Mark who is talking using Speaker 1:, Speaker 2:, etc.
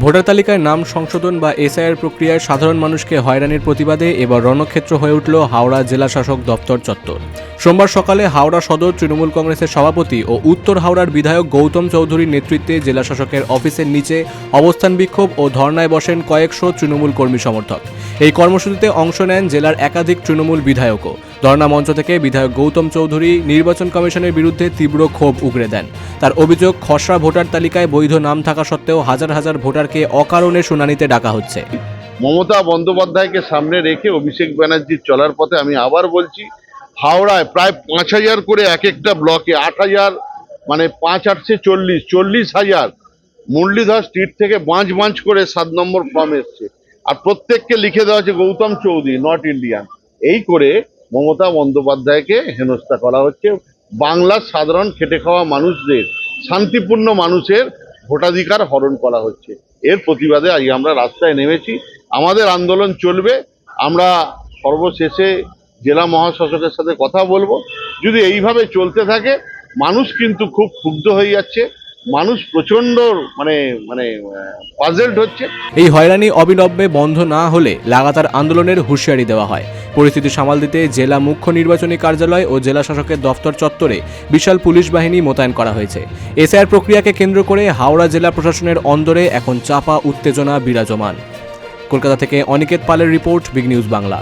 Speaker 1: Voter তালিকায় নাম সংশোধন বা এসআইআর প্রক্রিয়ায় সাধারণ মানুষকে হয়রানির প্রতিবাদে এবার রণক্ষেত্র হয়ে উঠল হাওড়া জেলা শাসক দপ্তর চত্বর। সোমবার সকালে হাওড়া সদর তৃণমূল কংগ্রেসের সভাপতি ও উত্তর হাওড়ার বিধায়ক গৌতম চৌধুরীর নেতৃত্বে জেলা শাসকের অফিসের নিচে অবস্থান বিক্ষোভ ও ধর্নায় বসেন কয়েকশো তৃণমূল কর্মী সমর্থক। এই কর্মসূচিতে অংশ নেন জেলার একাধিক তৃণমূল বিধায়কও। ধর্না মঞ্চ থেকে বিধায়ক গৌতম চৌধুরী নির্বাচন কমিশনের বিরুদ্ধে তীব্র ক্ষোভ উগরে দেন। তার অভিযোগ, খসড়া ভোটার তালিকায় বৈধ নাম থাকা সত্ত্বেও হাজার হাজার ভোটারকে অকারণে শুনানিতে ডাকা হচ্ছে।
Speaker 2: মমতা বন্দ্যোপাধ্যায়কে সামনে রেখে অভিষেক ব্যানার্জির চলার পথে আমি আবার বলছি, হাওড়ায় প্রায় 5,000 করে এক একটা ব্লকে 8,000, মানে 40,000 মুরলীধর স্ট্রিট থেকে বাঁচ করে 7 নম্বর ফর্ম এসছে, আর প্রত্যেককে লিখে দেওয়া আছে গৌতম চৌধুরী নট ইন্ডিয়ান। এই করে মমতা বন্দ্যোপাধ্যায়কে হেনস্থা করা হচ্ছে। বাংলার সাধারণ খেটে খাওয়া মানুষদের, শান্তিপূর্ণ মানুষের ভোটাধিকার হরণ করা হচ্ছে। এর প্রতিবাদে আজ আমরা রাস্তায় নেমেছি। আমাদের আন্দোলন চলবে। আমরা সর্বশেষে জেলা মহাশাসকের সাথে কথা বলবো। যদি এইভাবে চলতে থাকে, মানুষ কিন্তু খুব ক্ষুব্ধ হয়ে যাচ্ছে, মানুষ প্রচন্ড পাজেলড হচ্ছে।
Speaker 1: এই হয়রানি অবিলম্বে বন্ধ না হলে লাগাতার আন্দোলনের হুঁশিয়ারি দেওয়া হয়। পরিস্থিতি সামাল দিতে জেলা মুখ্য নির্বাচনী কার্যালয় ও জেলা শাসকের দফতর চত্বরে বিশাল পুলিশ বাহিনী মোতায়েন করা হয়েছে। এসআইআর প্রক্রিয়াকে কেন্দ্র করে হাওড়া জেলা প্রশাসনের অন্দরে এখন চাপা উত্তেজনা বিরাজমান। কলকাতা থেকে অনিকেত পালের রিপোর্ট, বিগ নিউজ বাংলা।